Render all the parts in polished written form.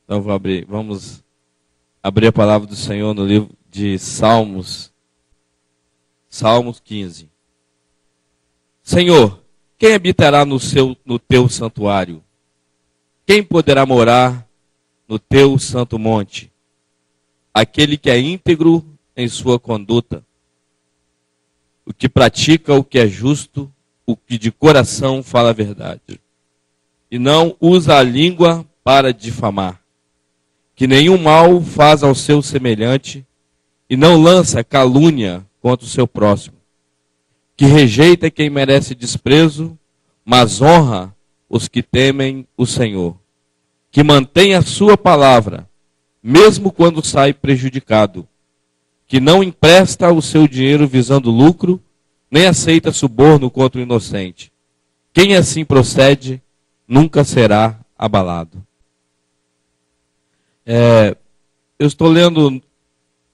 Então vamos abrir a palavra do Senhor no livro de Salmos, Salmos 15. Senhor, quem habitará no teu santuário? Quem poderá morar no teu santo monte? Aquele que é íntegro em sua conduta, o que pratica o que é justo, o que de coração fala a verdade, e não usa a língua para difamar, que nenhum mal faz ao seu semelhante, e não lança calúnia contra o seu próximo, que rejeita quem merece desprezo, mas honra os que temem o Senhor, que mantém a sua palavra, mesmo quando sai prejudicado, que não empresta o seu dinheiro visando lucro, nem aceita suborno contra o inocente. Quem assim procede, nunca será abalado. Eu estou lendo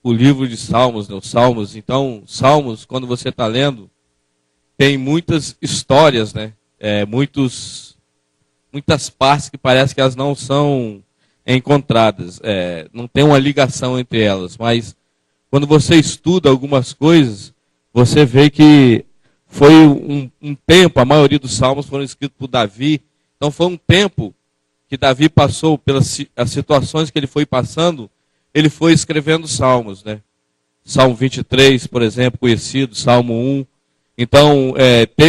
o livro de Salmos, né, os Salmos. Então, Salmos, quando você está lendo, tem muitas histórias, né? Muitas partes que parece que elas não são encontradas. Não tem uma ligação entre elas. Mas, quando você estuda algumas coisas, você vê que foi um tempo, a maioria dos Salmos foram escritos por Davi. Então, foi um tempo que Davi passou pelas as situações que ele foi passando, ele foi escrevendo salmos, né? Salmo 23, por exemplo, conhecido, Salmo 1. Então,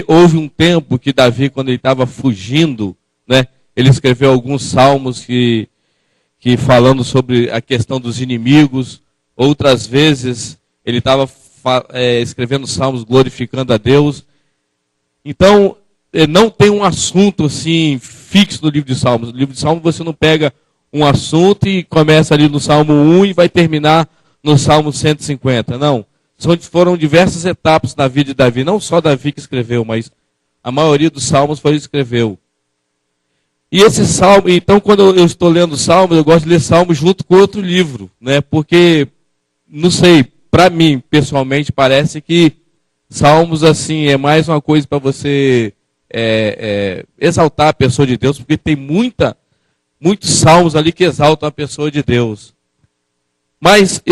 houve um tempo que Davi, quando ele estava fugindo, né, ele escreveu alguns salmos que falando sobre a questão dos inimigos. Outras vezes, ele estava escrevendo salmos glorificando a Deus. Então, não tem um assunto assim fixo no livro de Salmos. No livro de Salmos você não pega um assunto e começa ali no Salmo 1 e vai terminar no Salmo 150. Não. Foram diversas etapas na vida de Davi. Não só Davi que escreveu, mas a maioria dos salmos foi ele que escreveu. E esse salmo, então quando eu estou lendo salmos, eu gosto de ler salmos junto com outro livro, né? Porque, não sei, para mim, pessoalmente, parece que salmos assim é mais uma coisa para você exaltar a pessoa de Deus, porque tem muitos salmos ali que exaltam a pessoa de Deus. Mas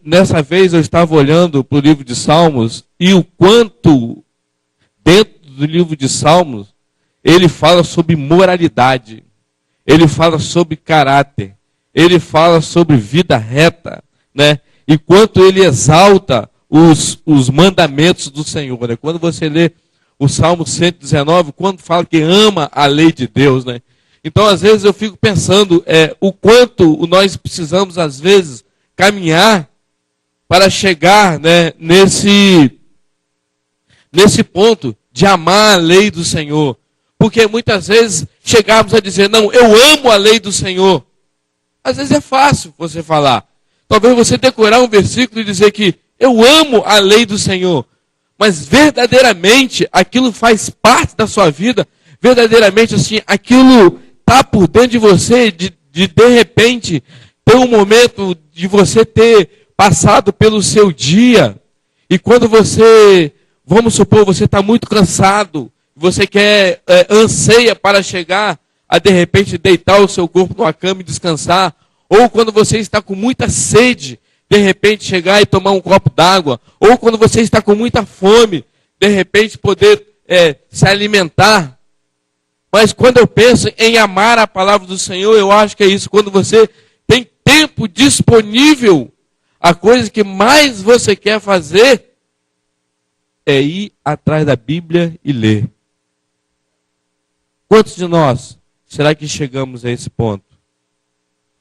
nessa vez eu estava olhando para o livro de Salmos e o quanto dentro do livro de Salmos ele fala sobre moralidade, ele fala sobre caráter, ele fala sobre vida reta, né? E quanto ele exalta os mandamentos do Senhor, né? Quando você lê o Salmo 119, quando fala que ama a lei de Deus, né? Então, às vezes, eu fico pensando o quanto nós precisamos, às vezes, caminhar para chegar, né, nesse ponto de amar a lei do Senhor. Porque muitas vezes chegamos a dizer, não, eu amo a lei do Senhor. Às vezes é fácil você falar. Talvez você decorar um versículo e dizer que eu amo a lei do Senhor. Mas verdadeiramente aquilo faz parte da sua vida. Verdadeiramente assim, aquilo está por dentro de você, de repente ter um momento de você ter passado pelo seu dia. E quando você, vamos supor, você está muito cansado, você quer, anseia para chegar a de repente deitar o seu corpo numa cama e descansar. Ou quando você está com muita sede, de repente chegar e tomar um copo d'água. Ou quando você está com muita fome, de repente poder se alimentar. Mas quando eu penso em amar a palavra do Senhor, eu acho que é isso. Quando você tem tempo disponível, a coisa que mais você quer fazer é ir atrás da Bíblia e ler. Quantos de nós será que chegamos a esse ponto?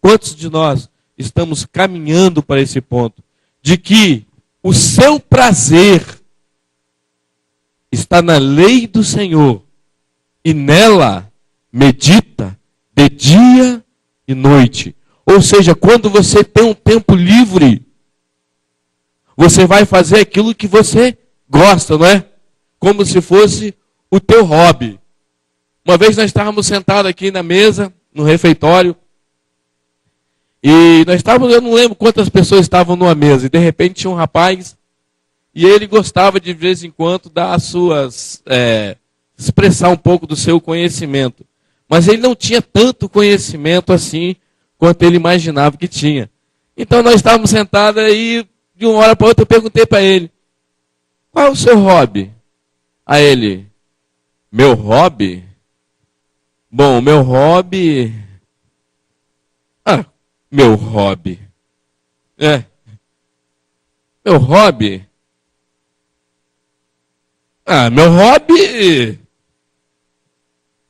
Quantos de nós estamos caminhando para esse ponto? De que o seu prazer está na lei do Senhor e nela medita de dia e noite. Ou seja, quando você tem um tempo livre, você vai fazer aquilo que você gosta, não é? Como se fosse o teu hobby. Uma vez nós estávamos sentados aqui na mesa, no refeitório, e nós estávamos, eu não lembro quantas pessoas estavam numa mesa, e de repente tinha um rapaz, e ele gostava de vez em quando dar as suas, expressar um pouco do seu conhecimento. Mas ele não tinha tanto conhecimento assim, quanto ele imaginava que tinha. Então nós estávamos sentados aí, de uma hora para outra eu perguntei para ele, qual é o seu hobby? A ele, meu hobby? Bom, meu hobby... meu hobby. Meu hobby? Meu hobby...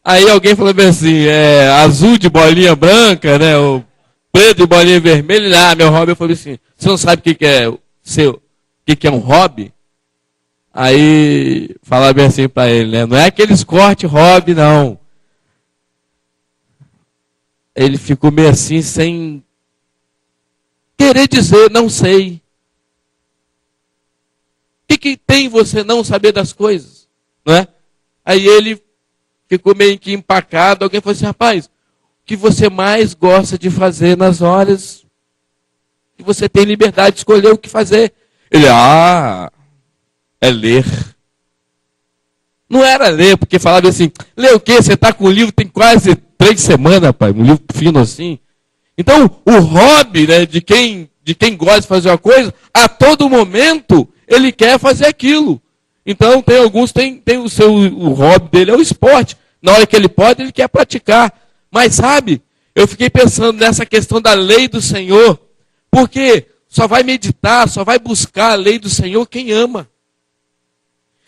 Aí alguém falou bem assim, azul de bolinha branca, né? O preto de bolinha vermelha. Meu hobby. Eu falei assim, você não sabe o que é um hobby? Aí falaram bem assim para ele, né? Não é aqueles corte hobby, não. Ele ficou meio assim, sem querer dizer, não sei. O que tem você não saber das coisas? Não é? Aí ele ficou meio que empacado. Alguém falou assim, rapaz, o que você mais gosta de fazer nas horas que você tem liberdade de escolher o que fazer? Ele, é ler. Não era ler, porque falava assim, ler o quê? Você está com o livro tem quase 3 semanas, rapaz, um livro fino assim. Então, o hobby, né, de quem gosta de fazer uma coisa, a todo momento, ele quer fazer aquilo. Então, tem alguns, o hobby dele é o esporte. Na hora que ele pode, ele quer praticar. Mas sabe, eu fiquei pensando nessa questão da lei do Senhor. Porque só vai meditar, só vai buscar a lei do Senhor quem ama.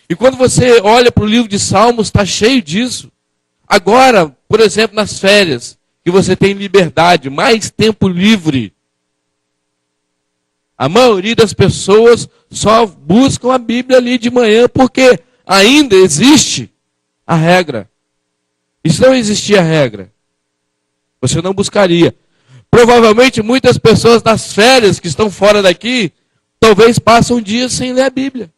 E quando você olha para o livro de Salmos, está cheio disso. Agora, por exemplo, nas férias, que você tem liberdade, mais tempo livre. A maioria das pessoas só buscam a Bíblia ali de manhã, porque ainda existe a regra. E se não existia a regra, você não buscaria. Provavelmente muitas pessoas nas férias que estão fora daqui, talvez passam dias sem ler a Bíblia.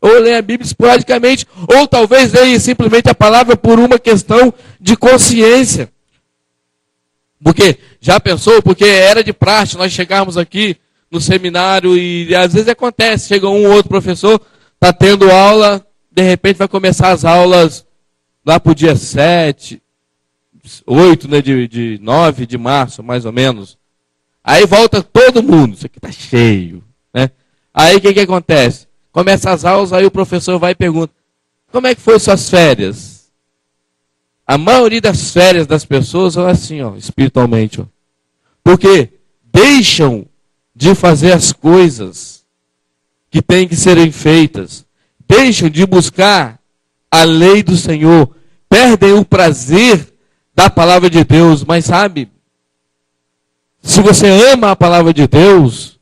Ou leem a Bíblia esporadicamente, ou talvez leem simplesmente a palavra por uma questão de consciência. Porque, já pensou? Porque era de praxe nós chegarmos aqui no seminário e às vezes acontece, chega um ou outro professor, está tendo aula, de repente vai começar as aulas lá para o dia 7, 8, né, de 9 de março, mais ou menos. Aí volta todo mundo, isso aqui está cheio. Né? Aí o que acontece? Começa as aulas, aí o professor vai e pergunta, como é que foi suas férias? A maioria das férias das pessoas é assim, espiritualmente. Porque deixam de fazer as coisas que têm que serem feitas. Deixam de buscar a lei do Senhor. Perdem o prazer da palavra de Deus. Mas sabe, se você ama a palavra de Deus,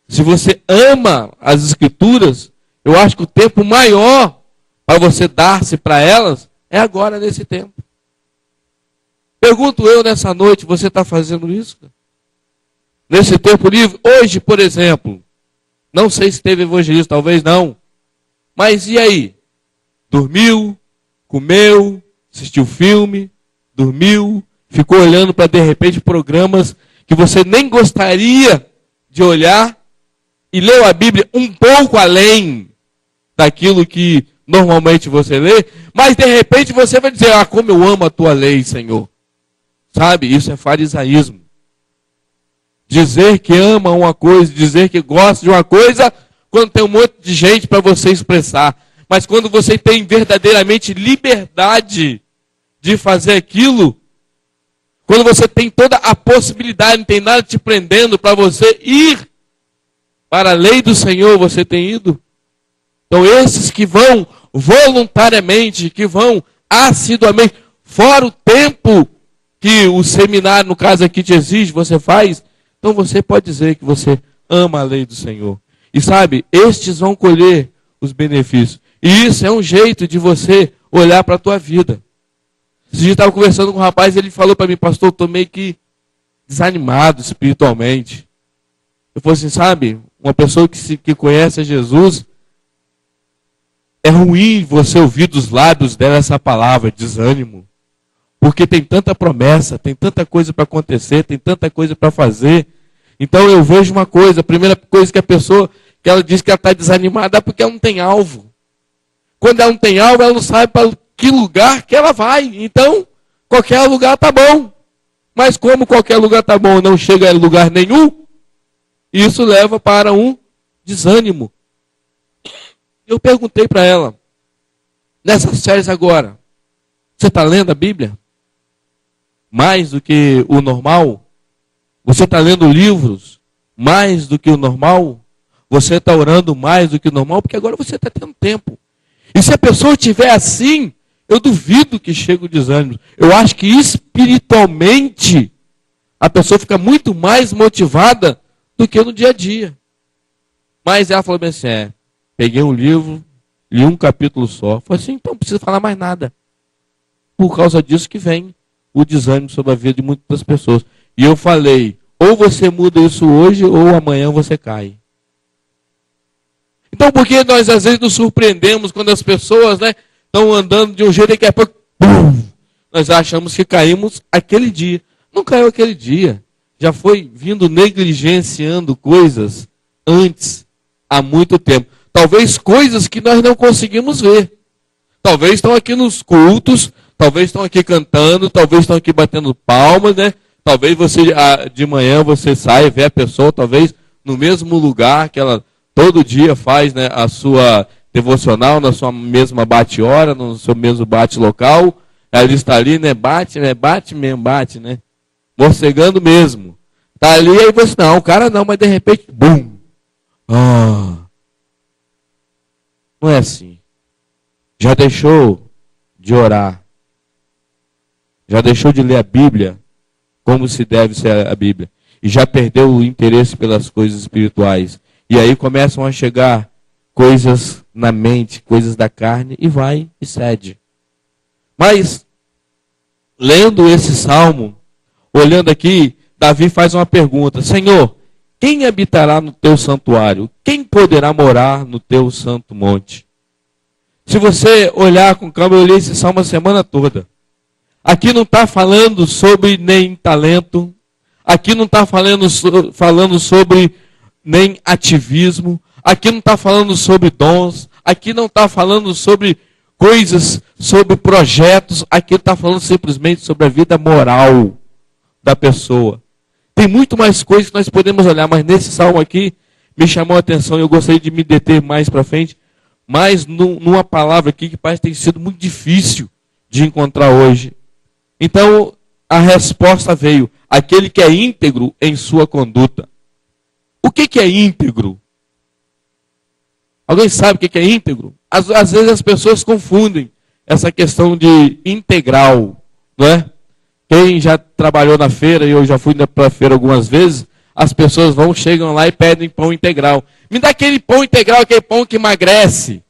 se você ama as Escrituras, eu acho que o tempo maior para você dar-se para elas é agora, nesse tempo. Pergunto eu nessa noite, você está fazendo isso? Nesse tempo livre? Hoje, por exemplo, não sei se teve evangelista, talvez não. Mas e aí? Dormiu, comeu, assistiu filme, dormiu, ficou olhando para, de repente, programas que você nem gostaria de olhar e leu a Bíblia um pouco além daquilo que normalmente você lê, mas de repente você vai dizer, como eu amo a tua lei, Senhor. Sabe, isso é farisaísmo. Dizer que ama uma coisa, dizer que gosta de uma coisa, quando tem um monte de gente para você expressar. Mas quando você tem verdadeiramente liberdade de fazer aquilo, quando você tem toda a possibilidade, não tem nada te prendendo para você ir para a lei do Senhor, você tem ido? Então esses que vão voluntariamente, que vão assiduamente, fora o tempo que o seminário, no caso aqui, te exige, você faz, então você pode dizer que você ama a lei do Senhor. E sabe, estes vão colher os benefícios. E isso é um jeito de você olhar para a tua vida. Esse dia eu estava conversando com um rapaz, ele falou para mim, pastor, eu estou meio que desanimado espiritualmente. Eu falei assim, sabe, uma pessoa que conhece a Jesus, é ruim você ouvir dos lábios dela essa palavra, desânimo. Porque tem tanta promessa, tem tanta coisa para acontecer, tem tanta coisa para fazer. Então eu vejo uma coisa, a primeira coisa que a pessoa, que ela diz que ela está desanimada é porque ela não tem alvo. Quando ela não tem alvo, ela não sabe para que lugar que ela vai. Então, qualquer lugar está bom. Mas como qualquer lugar está bom, não chega a lugar nenhum, isso leva para um desânimo. Eu perguntei para ela, nessas férias agora, você está lendo a Bíblia? Mais do que o normal? Você está lendo livros mais do que o normal? Você está orando mais do que o normal? Porque agora você está tendo tempo. E se a pessoa estiver assim, eu duvido que chegue o desânimo. Eu acho que espiritualmente a pessoa fica muito mais motivada do que no dia a dia. Mas ela falou bem assim, peguei um livro, li um capítulo só. Falei assim, então não precisa falar mais nada. Por causa disso que vem o desânimo sobre a vida de muitas pessoas. E eu falei, ou você muda isso hoje, ou amanhã você cai. Então, por que nós às vezes nos surpreendemos quando as pessoas estão andando de um jeito e daqui a pouco, nós achamos que caímos aquele dia. Não caiu aquele dia. Já foi vindo negligenciando coisas antes, há muito tempo. Talvez coisas que nós não conseguimos ver. Talvez estão aqui nos cultos, talvez estão aqui cantando, talvez estão aqui batendo palmas, Talvez você de manhã você saia e vê a pessoa, talvez no mesmo lugar que ela todo dia faz a sua devocional, na sua mesma bate-hora, no seu mesmo bate-local. Ela está ali, bate mesmo, morcegando mesmo. Está ali, aí você, não, o cara não, mas de repente, bum. Não é assim. Já deixou de orar. Já deixou de ler a Bíblia como se deve ser a Bíblia. E já perdeu o interesse pelas coisas espirituais. E aí começam a chegar coisas na mente, coisas da carne, e vai e cede. Mas, lendo esse salmo, olhando aqui, Davi faz uma pergunta. Senhor, quem habitará no teu santuário? Quem poderá morar no teu santo monte? Se você olhar com calma, eu olhei esse salmo a semana toda. Aqui não está falando sobre nem talento. Aqui não está falando sobre nem ativismo. Aqui não está falando sobre dons. Aqui não está falando sobre coisas, sobre projetos. Aqui está falando simplesmente sobre a vida moral da pessoa. Tem muito mais coisas que nós podemos olhar, mas nesse salmo aqui me chamou a atenção e eu gostaria de me deter mais para frente. Mas numa palavra aqui que parece que tem sido muito difícil de encontrar hoje. Então, a resposta veio, aquele que é íntegro em sua conduta. O que é íntegro? Alguém sabe o que é íntegro? Às vezes as pessoas confundem essa questão de integral, não é? Quem já trabalhou na feira, e eu já fui para a feira algumas vezes, as pessoas chegam lá e pedem pão integral. Me dá aquele pão integral, aquele pão que emagrece,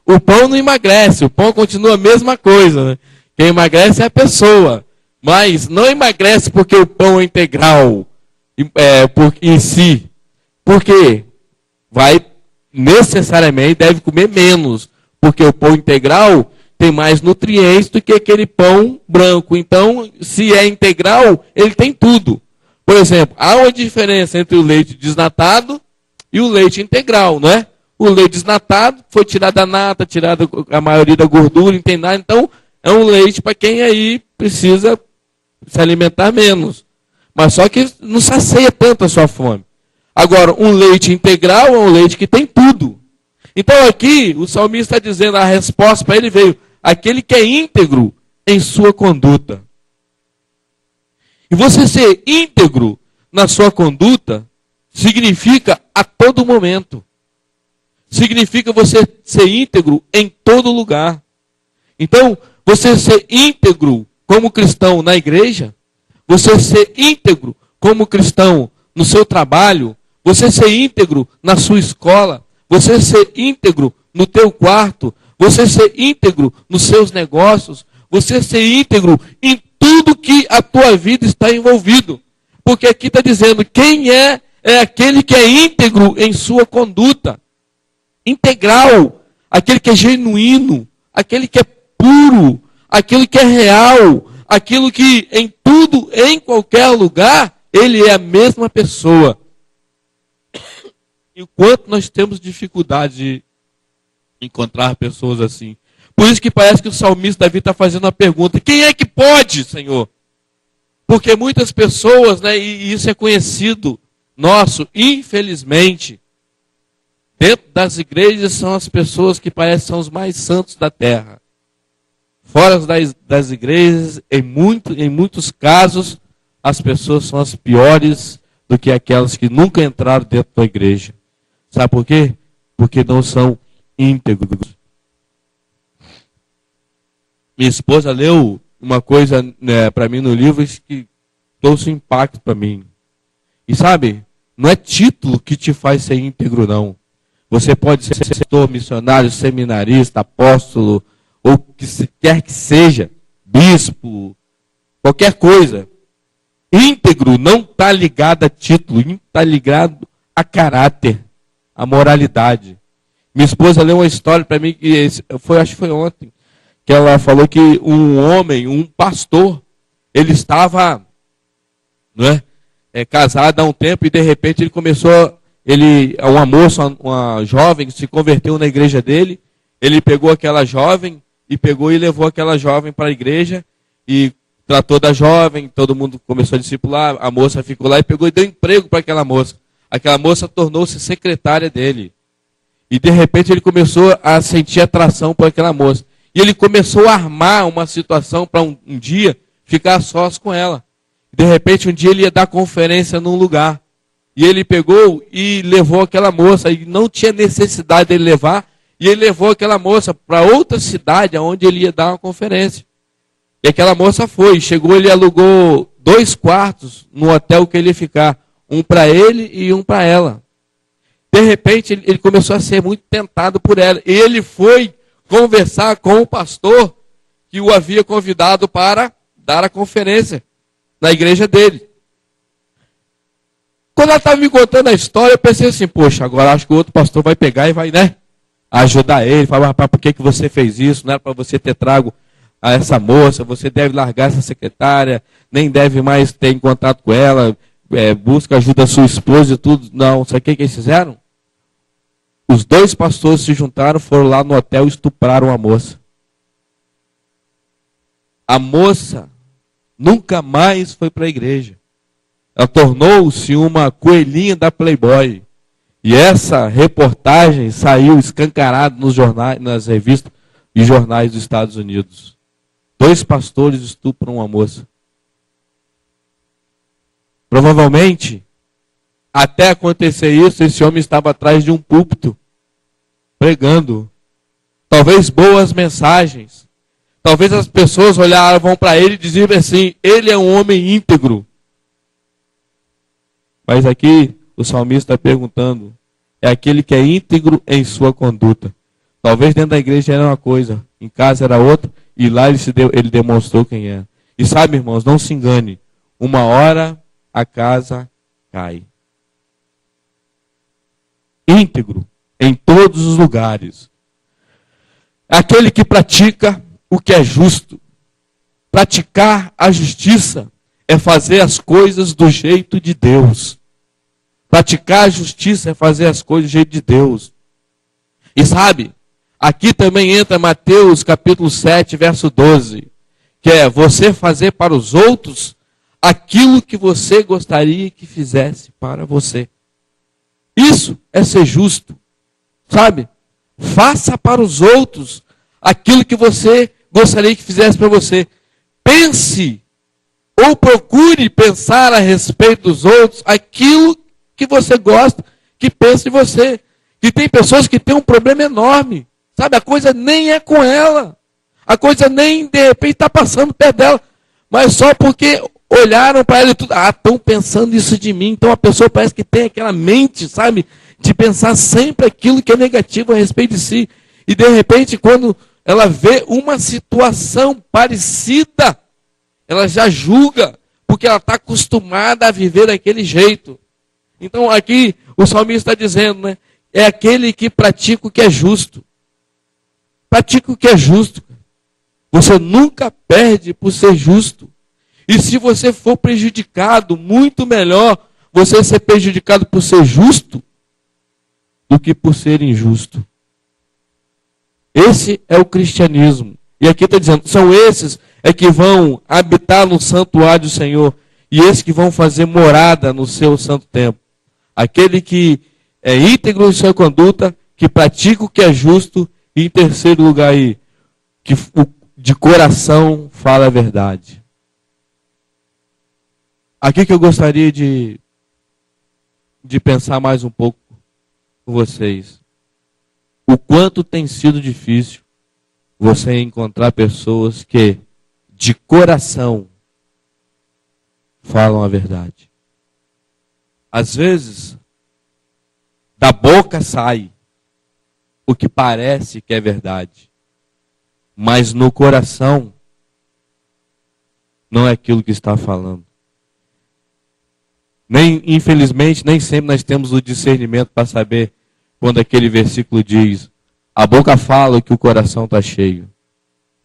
O pão não emagrece, o pão continua a mesma coisa, Quem emagrece é a pessoa, mas não emagrece porque o pão é integral em si. Porque necessariamente deve comer menos, porque o pão integral tem mais nutrientes do que aquele pão branco. Então, se é integral, ele tem tudo. Por exemplo, há uma diferença entre o leite desnatado e o leite integral, não é? O leite desnatado foi tirado da nata, tirado a maioria da gordura, não tem nada. Então, é um leite para quem aí precisa se alimentar menos. Mas só que não sacia tanto a sua fome. Agora, um leite integral é um leite que tem tudo. Então aqui, o salmista está dizendo, a resposta para ele veio, aquele que é íntegro em sua conduta. E você ser íntegro na sua conduta, significa a todo momento. Significa você ser íntegro em todo lugar. Então, você ser íntegro como cristão na igreja, você ser íntegro como cristão no seu trabalho, você ser íntegro na sua escola, você ser íntegro no teu quarto, você ser íntegro nos seus negócios, você ser íntegro em tudo que a tua vida está envolvido. Porque aqui está dizendo, quem é aquele que é íntegro em sua conduta. Integral, aquele que é genuíno, aquele que é puro, aquele que é real, aquilo que em tudo, em qualquer lugar, ele é a mesma pessoa. E o quanto nós temos dificuldade de encontrar pessoas assim. Por isso que parece que o salmista Davi está fazendo uma pergunta, quem é que pode, Senhor? Porque muitas pessoas, né, e isso é conhecido nosso, infelizmente, dentro das igrejas são as pessoas que parecem são os mais santos da terra. Fora das igrejas, em muitos casos, as pessoas são as piores do que aquelas que nunca entraram dentro da igreja. Sabe por quê? Porque não são íntegros. Minha esposa leu uma coisa, né, para mim no livro que trouxe um impacto para mim. E sabe, não é título que te faz ser íntegro, não. Você pode ser pastor, missionário, seminarista, apóstolo, ou que quer que seja, bispo, qualquer coisa. Íntegro não está ligado a título, está ligado a caráter, a moralidade. Minha esposa leu uma história para mim, acho que foi ontem, que ela falou que um homem, um pastor, ele estava, não é, casado há um tempo e de repente ele começou, uma moça, uma jovem, se converteu na igreja dele, ele pegou aquela jovem e levou aquela jovem para a igreja e tratou da jovem, todo mundo começou a discipular, a moça ficou lá e pegou e deu emprego para aquela moça. Aquela moça tornou-se secretária dele. E de repente ele começou a sentir atração por aquela moça. E ele começou a armar uma situação para um dia ficar a sós com ela. De repente um dia ele ia dar conferência num lugar. E ele pegou e levou aquela moça. E não tinha necessidade dele levar. E ele levou aquela moça para outra cidade onde ele ia dar uma conferência. E aquela moça foi. Chegou, ele alugou 2 quartos no hotel que ele ia ficar. Um para ele e um para ela. De repente ele começou a ser muito tentado por ela. E ele foi conversar com o pastor que o havia convidado para dar a conferência na igreja dele. Quando ela estava me contando a história, eu pensei assim, poxa, agora acho que o outro pastor vai pegar e vai, né, ajudar ele. Falar, rapaz, por que você fez isso? Não era para você ter trago a essa moça, você deve largar essa secretária, nem deve mais ter em contato com ela, busca ajuda da sua esposa e tudo. Não, sabe o que eles fizeram? Os 2 pastores se juntaram, foram lá no hotel e estupraram a moça. A moça nunca mais foi para a igreja. Ela tornou-se uma coelhinha da Playboy. E essa reportagem saiu escancarada nos jornais, nas revistas e jornais dos Estados Unidos. 2 pastores estupram uma moça. Provavelmente, até acontecer isso, esse homem estava atrás de um púlpito, pregando. Talvez boas mensagens. Talvez as pessoas olhavam para ele e diziam assim, ele é um homem íntegro. Mas aqui o salmista está perguntando, é aquele que é íntegro em sua conduta. Talvez dentro da igreja era uma coisa, em casa era outra, e lá ele demonstrou quem é. E sabe, irmãos, não se engane, uma hora a casa cai. Íntegro em todos os lugares. Aquele que pratica o que é justo. Praticar a justiça é fazer as coisas do jeito de Deus. Praticar a justiça é fazer as coisas do jeito de Deus. E sabe, aqui também entra Mateus capítulo 7, verso 12, que é você fazer para os outros aquilo que você gostaria que fizesse para você. Isso é ser justo, sabe? Faça para os outros aquilo que você gostaria que fizesse para você. Pense ou procure pensar a respeito dos outros aquilo que você gosta, que pensa em você. E tem pessoas que têm um problema enorme, sabe? A coisa nem é com ela. A coisa nem, de repente, está passando perto dela. Mas só porque olharam para ela e tudo, estão pensando isso de mim. Então a pessoa parece que tem aquela mente, sabe? De pensar sempre aquilo que é negativo a respeito de si. E de repente, quando ela vê uma situação parecida, ela já julga, porque ela está acostumada a viver daquele jeito. Então aqui o salmista está dizendo, né? É aquele que pratica o que é justo. Pratica o que é justo. Você nunca perde por ser justo. E se você for prejudicado, muito melhor você ser prejudicado por ser justo do que por ser injusto. Esse é o cristianismo. E aqui está dizendo, são esses, é que vão habitar no santuário do Senhor, e esses que vão fazer morada no seu santo templo. Aquele que é íntegro em sua conduta, que pratica o que é justo, e em terceiro lugar aí, que de coração fala a verdade. Aqui que eu gostaria de pensar mais um pouco com vocês. O quanto tem sido difícil você encontrar pessoas que de coração falam a verdade. Às vezes, da boca sai o que parece que é verdade, mas no coração não é aquilo que está falando. Infelizmente, nem sempre nós temos o discernimento para saber quando aquele versículo diz: a boca fala que o coração está cheio.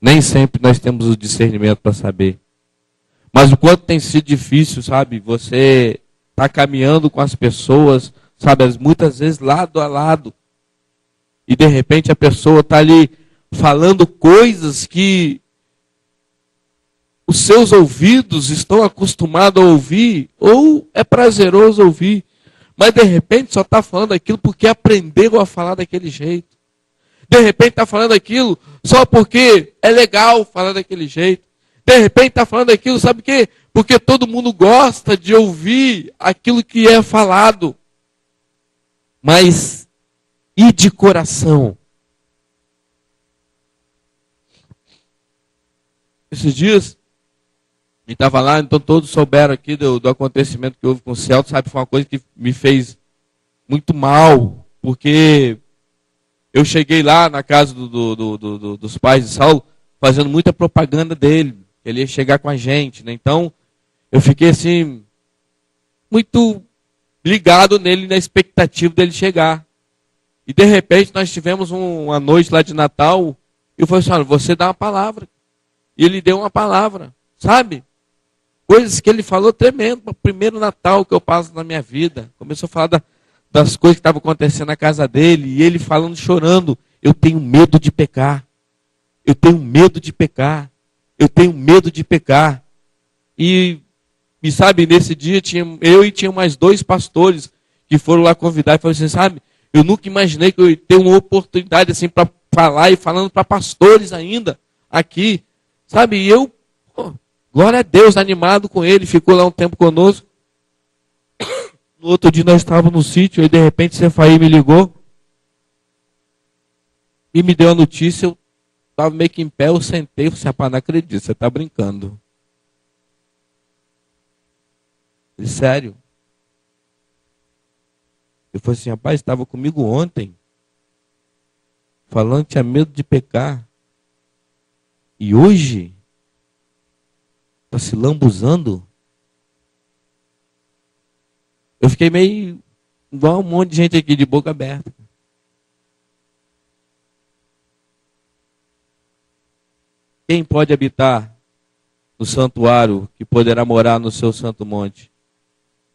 Nem sempre nós temos o discernimento para saber. Mas o quanto tem sido difícil, sabe? Você está caminhando com as pessoas, sabe? Muitas vezes lado a lado. E de repente a pessoa está ali falando coisas que os seus ouvidos estão acostumados a ouvir, ou é prazeroso ouvir, mas de repente só está falando aquilo porque aprendeu a falar daquele jeito. De repente está falando aquilo só porque é legal falar daquele jeito. De repente está falando aquilo, sabe por quê? Porque todo mundo gosta de ouvir aquilo que é falado. Mas, e de coração? Esses dias, a gente estava lá, então todos souberam aqui do acontecimento que houve com o Celso, sabe? Foi uma coisa que me fez muito mal, porque eu cheguei lá na casa dos pais de Saulo, fazendo muita propaganda dele. Ele ia chegar com a gente, né? Então, eu fiquei assim, muito ligado nele, na expectativa dele chegar. E de repente, nós tivemos uma noite lá de Natal, e eu falei assim: olha, você dá uma palavra. E ele deu uma palavra, sabe? Coisas que ele falou tremendo, o primeiro Natal que eu passo na minha vida. Começou a falar das coisas que estavam acontecendo na casa dele, e ele falando, chorando: eu tenho medo de pecar. Eu tenho medo de pecar. Eu tenho medo de pecar. E sabe, nesse dia eu tinha mais 2 pastores que foram lá convidar e falaram assim: sabe, eu nunca imaginei que eu ia ter uma oportunidade assim para falar, e falando para pastores ainda aqui, sabe? E eu, glória a Deus, animado com ele, ficou lá um tempo conosco. No outro dia nós estávamos no sítio, e de repente o Cefaí me ligou e me deu a notícia. Eu estava meio que em pé, eu sentei e falei: rapaz, não acredito, você está brincando. Ele: sério? Eu falei assim: rapaz, estava comigo ontem, falando que tinha medo de pecar, e hoje está se lambuzando? Eu fiquei meio igual um monte de gente aqui, de boca aberta. Quem pode habitar no santuário, que poderá morar no seu santo monte?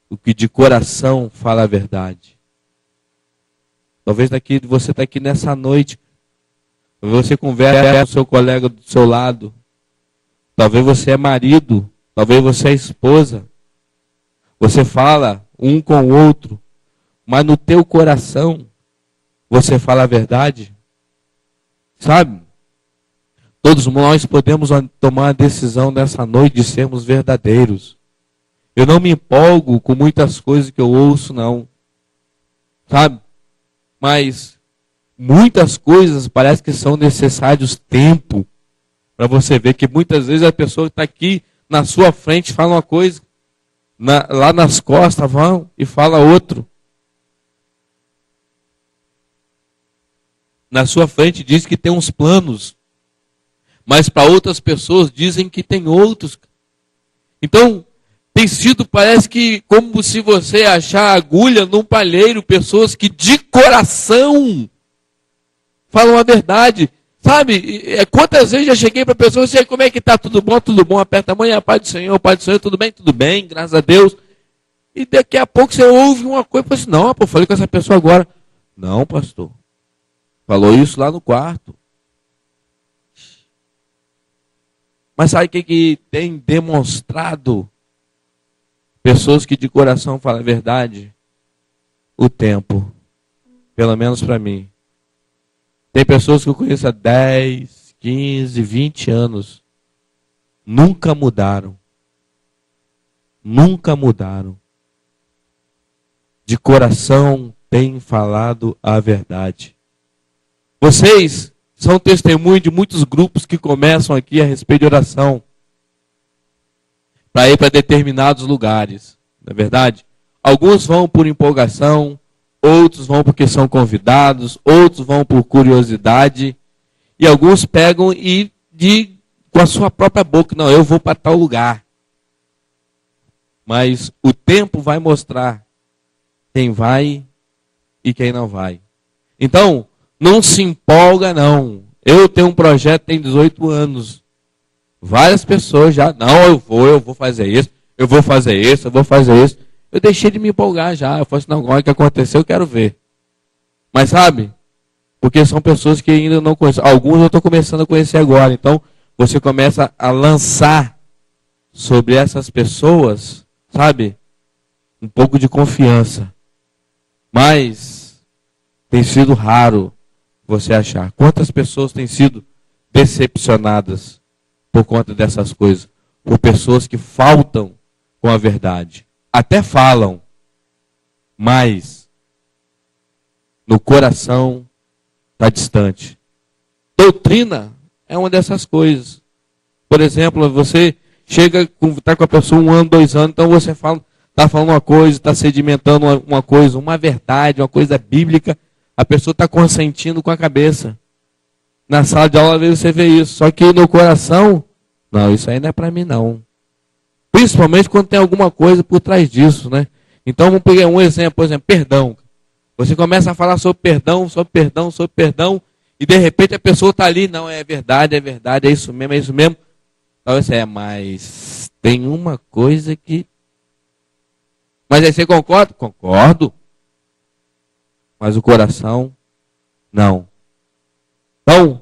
O que de coração fala a verdade. Talvez você está aqui nessa noite, você conversa com o seu colega do seu lado, talvez você é marido, talvez você é esposa, você fala um com o outro, mas no teu coração você fala a verdade, sabe? Todos nós podemos tomar a decisão nessa noite de sermos verdadeiros. Eu não me empolgo com muitas coisas que eu ouço, não. Sabe? Mas muitas coisas parece que são necessários tempo para você ver que muitas vezes a pessoa que está aqui na sua frente fala uma coisa, lá nas costas vão e fala outro. Na sua frente diz que tem uns planos, mas para outras pessoas dizem que tem outros. Então, tem sido, parece que, como se você achar agulha num palheiro, pessoas que de coração falam a verdade. Sabe, quantas vezes já cheguei para pessoas e disse: como é que está? Tudo bom, aperta a mão, a paz do Senhor, tudo bem, graças a Deus. E daqui a pouco você ouve uma coisa e fala assim: não, pô, falei com essa pessoa agora. Não, pastor, falou isso lá no quarto. Mas sabe o que tem demonstrado pessoas que de coração falam a verdade? O tempo. Pelo menos para mim. Tem pessoas que eu conheço há 10, 15, 20 anos. Nunca mudaram. Nunca mudaram. De coração têm falado a verdade. Vocês são testemunho de muitos grupos que começam aqui a respeito de oração. Para ir para determinados lugares. Não é verdade? Alguns vão por empolgação. Outros vão porque são convidados. Outros vão por curiosidade. E alguns pegam e com a sua própria boca. Não, eu vou para tal lugar. Mas o tempo vai mostrar quem vai e quem não vai. Então, não se empolga não. Eu tenho um projeto, tem 18 anos. Várias pessoas já, não, eu vou fazer isso, eu vou fazer isso, eu vou fazer isso. Eu deixei de me empolgar já. Eu falei assim, não, agora que aconteceu, eu quero ver. Mas sabe, porque são pessoas que ainda não conhecem. Alguns eu estou começando a conhecer agora. Então, você começa a lançar sobre essas pessoas, sabe, um pouco de confiança. Mas tem sido raro você achar. Quantas pessoas têm sido decepcionadas por conta dessas coisas? Por pessoas que faltam com a verdade. Até falam, mas no coração está distante. Doutrina é uma dessas coisas. Por exemplo, você chega, está com a pessoa 1 ano, 2 anos, então você está falando uma coisa, está sedimentando uma coisa, uma verdade, uma coisa bíblica, a pessoa está consentindo com a cabeça. Na sala de aula, às vezes você vê isso, só que no coração, não, isso aí não é para mim não. Principalmente quando tem alguma coisa por trás disso, né? Então vamos pegar um exemplo, por exemplo, perdão. Você começa a falar sobre perdão, sobre perdão, sobre perdão, e de repente a pessoa está ali, não, é verdade, é isso mesmo, é isso mesmo. Talvez mas tem uma coisa que... Mas aí você concorda? Concordo. Mas o coração, não. Então,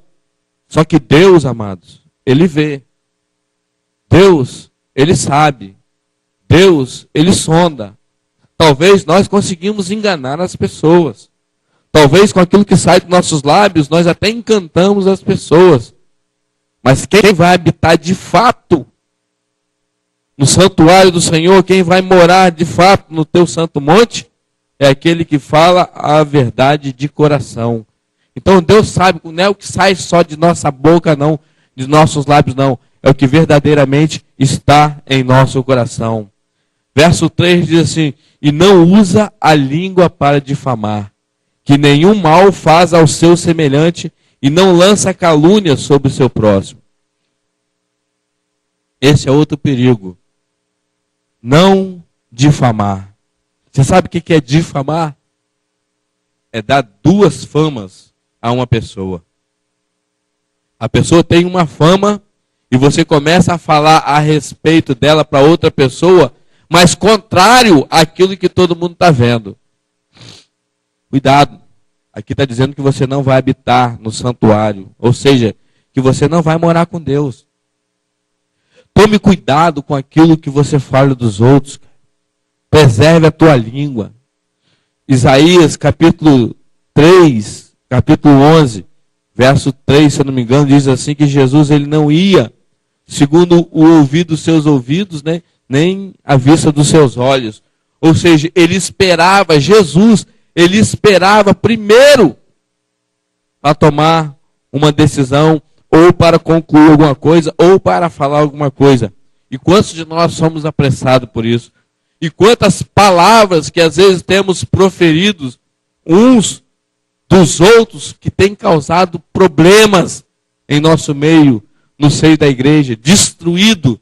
só que Deus, amados, Ele vê. Deus, Ele sabe. Deus, Ele sonda. Talvez nós conseguimos enganar as pessoas. Talvez com aquilo que sai dos nossos lábios, nós até encantamos as pessoas. Mas quem vai habitar de fato no santuário do Senhor, quem vai morar de fato no teu santo monte, é aquele que fala a verdade de coração. Então Deus sabe, não é o que sai só de nossa boca, não, de nossos lábios, não. É o que verdadeiramente está em nosso coração. Verso 3 diz assim, e não usa a língua para difamar, que nenhum mal faz ao seu semelhante, e não lança calúnia sobre o seu próximo. Esse é outro perigo. Não difamar. Você sabe o que é difamar? É dar 2 famas a uma pessoa. A pessoa tem uma fama e você começa a falar a respeito dela para outra pessoa, mas contrário àquilo que todo mundo está vendo. Cuidado. Aqui está dizendo que você não vai habitar no santuário. Ou seja, que você não vai morar com Deus. Tome cuidado com aquilo que você fala dos outros. Preserve a tua língua. Isaías capítulo 3, capítulo 11, verso 3, se eu não me engano, diz assim que Jesus ele não ia segundo o ouvido dos seus ouvidos, né, nem a vista dos seus olhos. Ou seja, ele esperava, Jesus, ele esperava primeiro para tomar uma decisão, ou para concluir alguma coisa, ou para falar alguma coisa. E quantos de nós somos apressados por isso? E quantas palavras que às vezes temos proferidos uns dos outros que têm causado problemas em nosso meio, no seio da igreja, destruído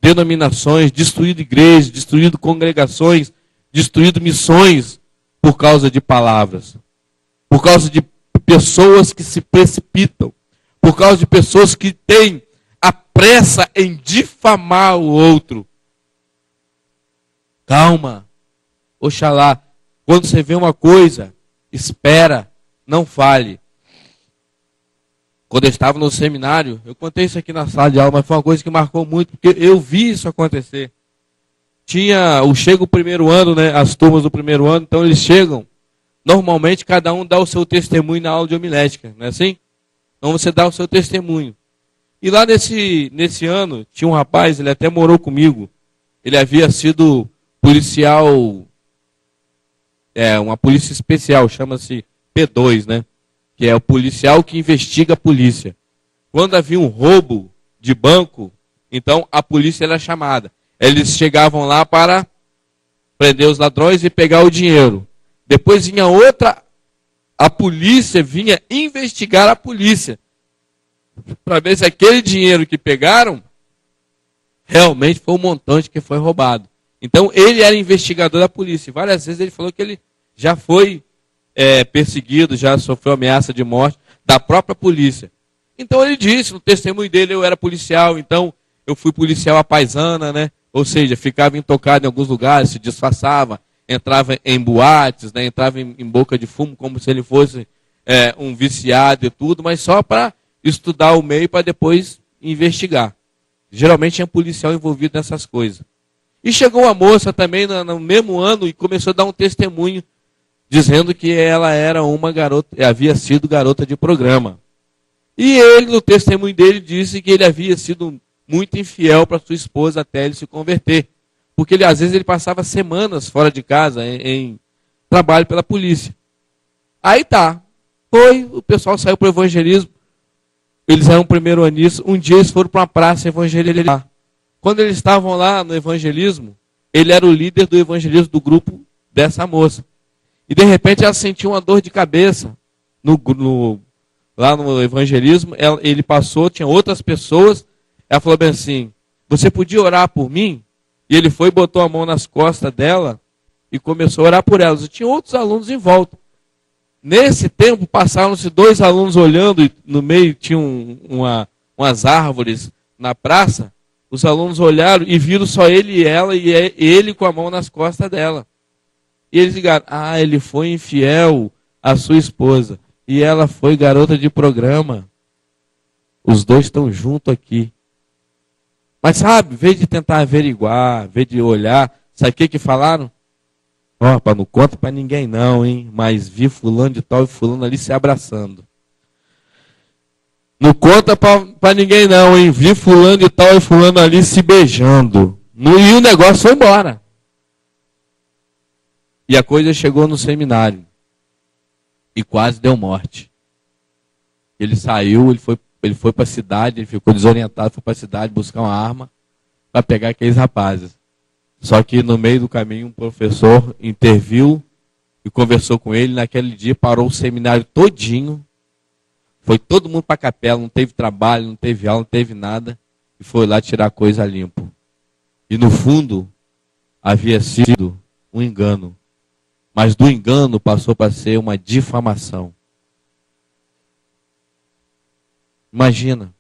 denominações, destruído igrejas, destruído congregações, destruído missões por causa de palavras, por causa de pessoas que se precipitam, por causa de pessoas que têm a pressa em difamar o outro. Calma, oxalá, quando você vê uma coisa, espera, não fale. quando eu estava no seminário, eu contei isso aqui na sala de aula, mas foi uma coisa que marcou muito, porque eu vi isso acontecer. Chega o primeiro ano, né, as turmas do primeiro ano, então eles chegam, normalmente cada um dá o seu testemunho na aula de homilética, não é assim? Então você dá o seu testemunho. E lá nesse ano, tinha um rapaz, ele até morou comigo, ele havia sido policial, uma polícia especial, chama-se P2, né? Que é o policial que investiga a polícia. Quando havia um roubo de banco, então a polícia era chamada. Eles chegavam lá para prender os ladrões e pegar o dinheiro. Depois vinha a polícia vinha investigar a polícia, para ver se aquele dinheiro que pegaram realmente foi um montante que foi roubado. Então ele era investigador da polícia. Várias vezes ele falou que ele já foi perseguido, já sofreu ameaça de morte da própria polícia. Então ele disse, no testemunho dele, eu era policial, então eu fui policial à paisana, né? Ou seja, ficava intocado em alguns lugares, se disfarçava, entrava em boates, né? Entrava em boca de fumo, como se ele fosse um viciado e tudo, mas só para estudar o meio para depois investigar. Geralmente tinha policial envolvido nessas coisas. E chegou uma moça também no mesmo ano e começou a dar um testemunho dizendo que ela era uma garota, havia sido garota de programa. E ele, no testemunho dele, disse que ele havia sido muito infiel para sua esposa até ele se converter. Porque às vezes ele passava semanas fora de casa em trabalho pela polícia. Aí tá. O pessoal saiu para o evangelismo. Eles eram primeiro anistas. Um dia eles foram para uma praça evangelizar. Quando eles estavam lá no evangelismo, ele era o líder do evangelismo do grupo dessa moça. E de repente ela sentiu uma dor de cabeça lá no evangelismo. Ele passou, tinha outras pessoas. Ela falou bem assim, você podia orar por mim? E ele foi, botou a mão nas costas dela e começou a orar por elas. E tinha outros alunos em volta. Nesse tempo, passaram-se 2 alunos olhando, e no meio tinham umas árvores na praça. Os alunos olharam e viram só ele e ela, e ele com a mão nas costas dela. E eles ligaram, ele foi infiel à sua esposa. E ela foi garota de programa. Os dois estão juntos aqui. Mas sabe, em vez de tentar averiguar, em vez de olhar, sabe o que falaram? Rapaz, não conta para ninguém não, hein? Mas vi fulano de tal e fulano ali se abraçando. Não conta para ninguém não, hein? Vi fulano de tal e fulano ali se beijando. E o negócio foi embora. E a coisa chegou no seminário. E quase deu morte. Ele saiu, ele foi para a cidade, ele ficou desorientado, foi para a cidade buscar uma arma para pegar aqueles rapazes. Só que no meio do caminho um professor interviu e conversou com ele. Naquele dia parou o seminário todinho. Foi todo mundo para a capela, não teve trabalho, não teve aula, não teve nada. E foi lá tirar a coisa limpo. E no fundo havia sido um engano. Mas do engano passou para ser uma difamação. Imagina.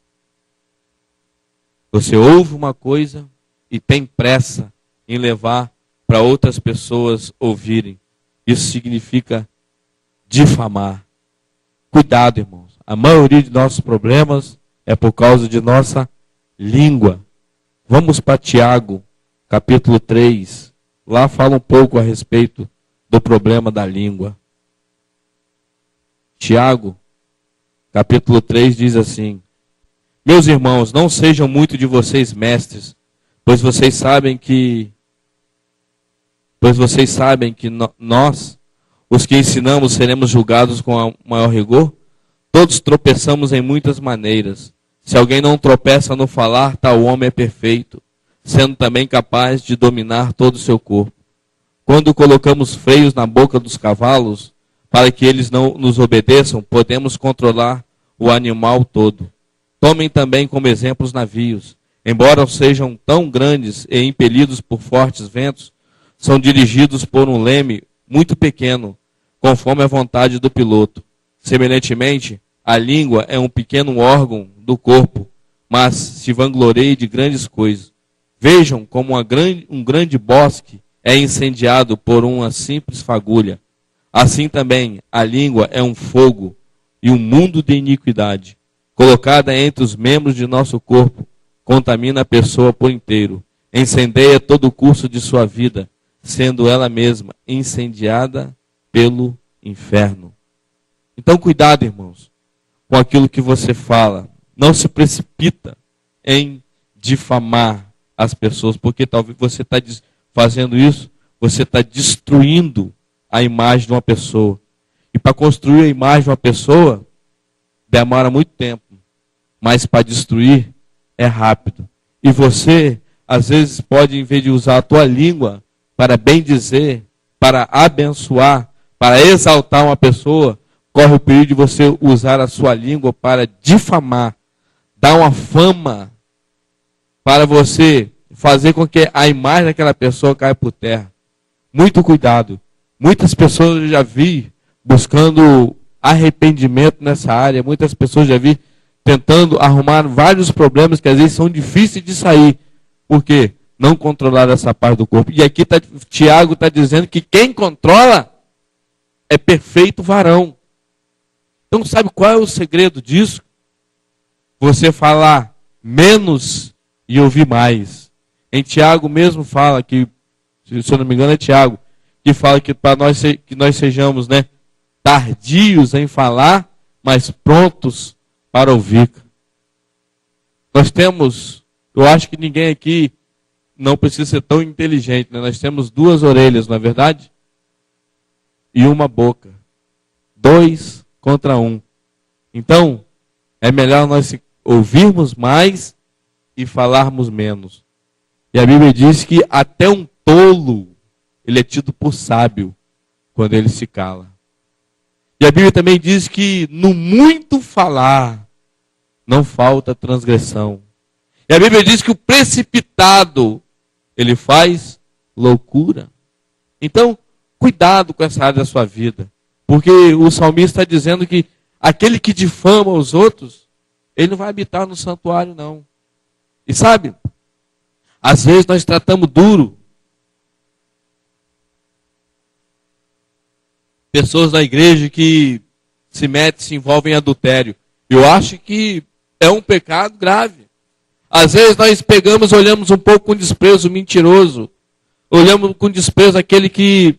Você ouve uma coisa e tem pressa em levar para outras pessoas ouvirem. Isso significa difamar. Cuidado, irmãos. A maioria de nossos problemas é por causa de nossa língua. Vamos para Tiago, capítulo 3. Lá fala um pouco a respeito do problema da língua. Tiago, capítulo 3 diz assim: meus irmãos, não sejam muito de vocês mestres, pois vocês sabem que nós, os que ensinamos, seremos julgados com maior rigor. Todos tropeçamos em muitas maneiras. Se alguém não tropeça no falar, tal homem é perfeito, sendo também capaz de dominar todo o seu corpo. Quando colocamos freios na boca dos cavalos, para que eles não nos obedeçam, podemos controlar o animal todo. Tomem também como exemplo os navios. Embora sejam tão grandes e impelidos por fortes ventos, são dirigidos por um leme muito pequeno, conforme a vontade do piloto. Semelhantemente, a língua é um pequeno órgão do corpo, mas se vangloria de grandes coisas. Vejam como um grande bosque é incendiado por uma simples fagulha. Assim também, a língua é um fogo e um mundo de iniquidade. colocada entre os membros de nosso corpo, contamina a pessoa por inteiro, incendeia todo o curso de sua vida, sendo ela mesma incendiada pelo inferno. Então, cuidado, irmãos, com aquilo que você fala. Não se precipita em difamar as pessoas, porque talvez você está fazendo isso, você está destruindo a imagem de uma pessoa. E para construir a imagem de uma pessoa, demora muito tempo. Mas para destruir, é rápido. E você, às vezes, pode, em vez de usar a tua língua para bem dizer, para abençoar, para exaltar uma pessoa, corre o perigo de você usar a sua língua para difamar, dar uma fama, para você fazer com que a imagem daquela pessoa caia por terra. Muito cuidado. Muitas pessoas eu já vi buscando arrependimento nessa área. Muitas pessoas já vi tentando arrumar vários problemas que às vezes são difíceis de sair. Por quê? Não controlar essa parte do corpo. E aqui Tiago está dizendo que quem controla é perfeito varão. Então sabe qual é o segredo disso? Você falar menos e ouvir mais. Em Tiago mesmo fala que, se eu não me engano é Tiago, que fala que para nós sejamos, né, tardios em falar, mas prontos para ouvir. Nós temos, eu acho que ninguém aqui não precisa ser tão inteligente, né? Nós temos 2 orelhas, não é verdade? E uma boca. 2 contra 1. Então, é melhor nós ouvirmos mais e falarmos menos. E a Bíblia diz que até um tolo, ele é tido por sábio quando ele se cala. E a Bíblia também diz que no muito falar não falta transgressão. E a Bíblia diz que o precipitado, ele faz loucura. Então, cuidado com essa área da sua vida. Porque o salmista está dizendo que aquele que difama os outros, ele não vai habitar no santuário, não. E sabe, às vezes nós tratamos duro pessoas da igreja que se envolvem em adultério. Eu acho que é um pecado grave. Às vezes nós olhamos um pouco com desprezo o mentiroso. Olhamos com desprezo aquele que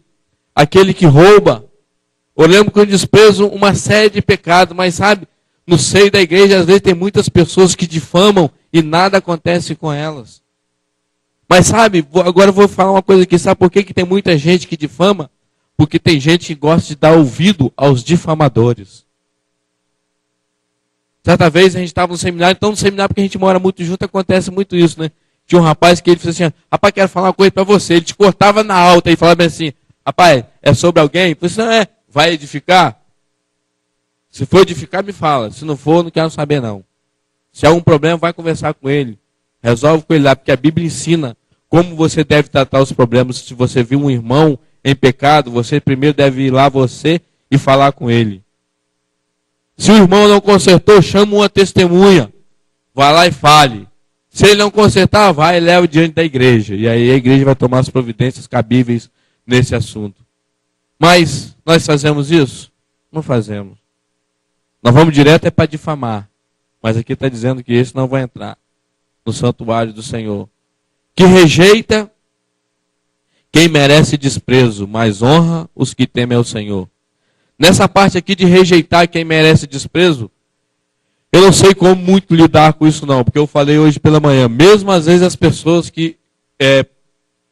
rouba. Olhamos com desprezo uma série de pecados. Mas sabe, no seio da igreja às vezes tem muitas pessoas que difamam e nada acontece com elas. Mas sabe, agora eu vou falar uma coisa aqui. Sabe por que tem muita gente que difama? Porque tem gente que gosta de dar ouvido aos difamadores. Certa vez a gente estava no seminário, então no seminário, porque a gente mora muito junto, acontece muito isso, né? Tinha um rapaz que ele disse assim: rapaz, quero falar uma coisa para você. Ele te cortava na alta e falava assim: rapaz, é sobre alguém? Eu falei assim: não, vai edificar? Se for edificar, me fala. Se não for, não quero saber não. Se há algum problema, vai conversar com ele. Resolve com ele lá, porque a Bíblia ensina como você deve tratar os problemas. Se você viu um irmão em pecado, você primeiro deve ir lá você e falar com ele. Se o irmão não consertou, chama uma testemunha. Vai lá e fale. Se ele não consertar, vai e leva diante da igreja. E aí a igreja vai tomar as providências cabíveis nesse assunto. Mas nós fazemos isso? Não fazemos. Nós vamos direto para difamar. Mas aqui está dizendo que esse não vai entrar no santuário do Senhor. Que rejeita quem merece desprezo, mas honra os que temem ao Senhor. Nessa parte aqui de rejeitar quem merece desprezo, eu não sei como muito lidar com isso não, porque eu falei hoje pela manhã, mesmo às vezes as pessoas que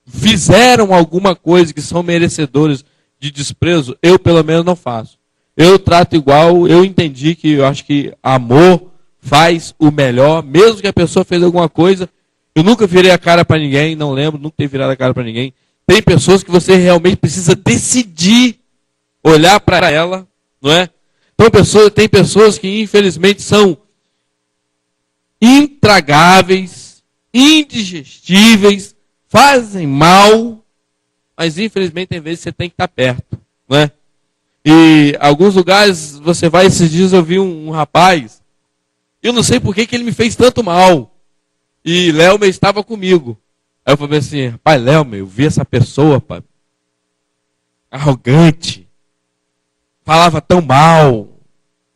fizeram alguma coisa que são merecedores de desprezo, eu pelo menos não faço. Eu trato igual, eu entendi que eu acho que amor faz o melhor, mesmo que a pessoa fez alguma coisa, eu nunca virei a cara para ninguém, não lembro, nunca ter virado a cara para ninguém. Tem pessoas que você realmente precisa decidir olhar para ela, não é? Então tem pessoas que infelizmente são intragáveis, indigestíveis, fazem mal, mas infelizmente tem vezes você tem que estar perto, não é? E alguns lugares você vai, esses dias eu vi um rapaz, eu não sei por que ele me fez tanto mal, e Léo estava comigo. Aí eu falei assim: rapaz, Léo, eu vi essa pessoa, pai, arrogante, falava tão mal,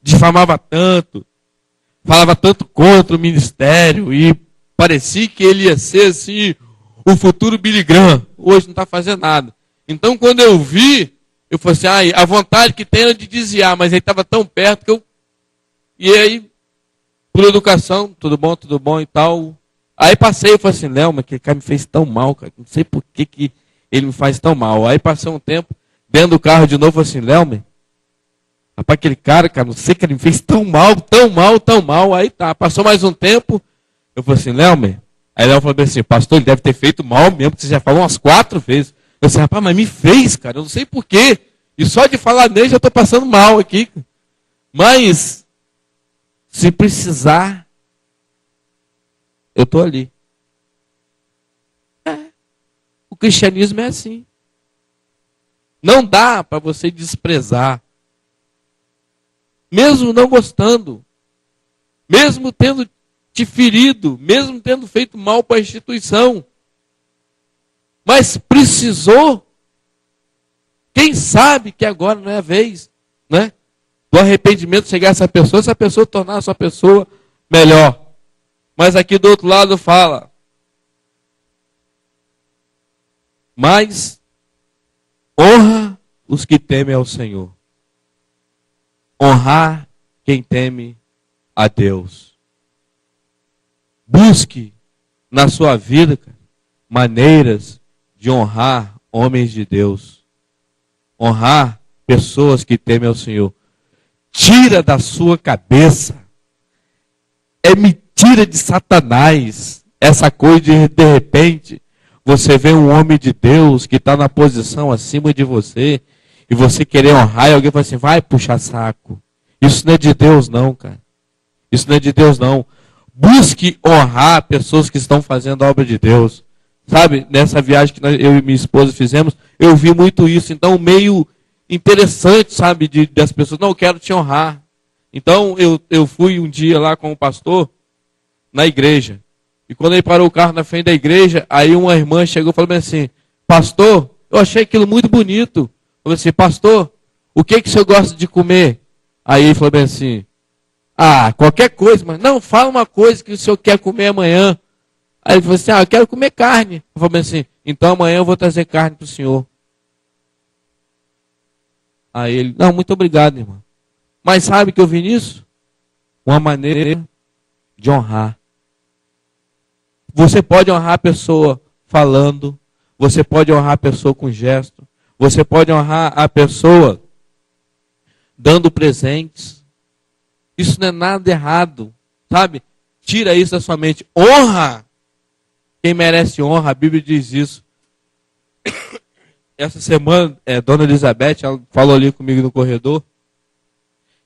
difamava tanto. falava tanto contra o ministério e parecia que ele ia ser assim, o futuro Billy Graham. Hoje não está fazendo nada. Então quando eu vi, eu falei assim, a vontade que tem era de desviar, mas ele estava tão perto que eu... E aí, por educação, tudo bom e tal. Aí passei e falei assim, Léo, mas aquele cara me fez tão mal, cara. Não sei por que ele me faz tão mal. Aí passou um tempo, dentro do carro de novo, falei assim, Léo, rapaz, aquele cara, não sei que ele me fez tão mal, tão mal, tão mal. Aí tá, passou mais um tempo, eu falei assim, Léo, aí Léo falou assim, pastor, ele deve ter feito mal mesmo, porque você já falou umas 4 vezes. Eu disse, rapaz, mas me fez, cara, eu não sei por quê. E só de falar nele já estou passando mal aqui. Mas, se precisar, eu estou ali. O cristianismo é assim. Não dá para você desprezar. Mesmo não gostando. Mesmo tendo te ferido. Mesmo tendo feito mal para a instituição. Mas precisou. Quem sabe que agora não é a vez, né? Do arrependimento chegar a essa pessoa tornar a sua pessoa melhor. Mas aqui do outro lado fala, mas honra os que temem ao Senhor. Honrar quem teme a Deus. Busque na sua vida maneiras de honrar homens de Deus. Honrar pessoas que temem ao Senhor. Tira da sua cabeça. É mentira de Satanás. Essa coisa de repente, você vê um homem de Deus que está na posição acima de você, e você querer honrar, e alguém fala assim, vai puxar saco. Isso não é de Deus não, cara. Isso não é de Deus não. Busque honrar pessoas que estão fazendo a obra de Deus. Sabe, nessa viagem que eu e minha esposa fizemos, eu vi muito isso. Então, meio interessante, sabe, das pessoas, não, eu quero te honrar. Então, eu fui um dia lá com o pastor, na igreja. E quando ele parou o carro na frente da igreja, aí uma irmã chegou e falou assim, pastor, eu achei aquilo muito bonito. Falou assim, pastor, o que o senhor gosta de comer? Aí ele falou bem assim, qualquer coisa, mas não, fala uma coisa que o senhor quer comer amanhã. Aí ele falou assim, eu quero comer carne. Eu falei assim, então amanhã eu vou trazer carne para o senhor. Aí ele, não, muito obrigado, irmão. Mas sabe o que eu vi nisso? Uma maneira de honrar. Você pode honrar a pessoa falando, você pode honrar a pessoa com gesto, você pode honrar a pessoa dando presentes. Isso não é nada errado, sabe? Tira isso da sua mente. Honra quem merece honra, a Bíblia diz isso. Essa semana, Dona Elizabeth, ela falou ali comigo no corredor,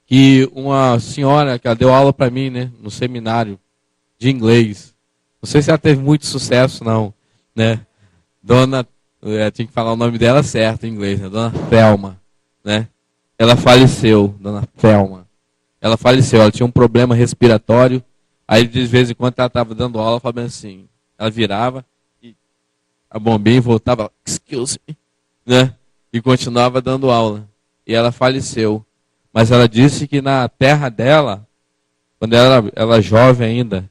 que uma senhora que ela deu aula para mim, né, no seminário de inglês. Não sei se ela teve muito sucesso, não, né? Dona, tinha que falar o nome dela certo em inglês, né? Dona Thelma, né? Ela faleceu, Dona Thelma. Ela faleceu, ela tinha um problema respiratório. Aí de vez em quando ela estava dando aula, falando assim, ela virava e a bombinha voltava, excuse me, né? E continuava dando aula. E ela faleceu. Mas ela disse que na terra dela, quando ela era jovem ainda,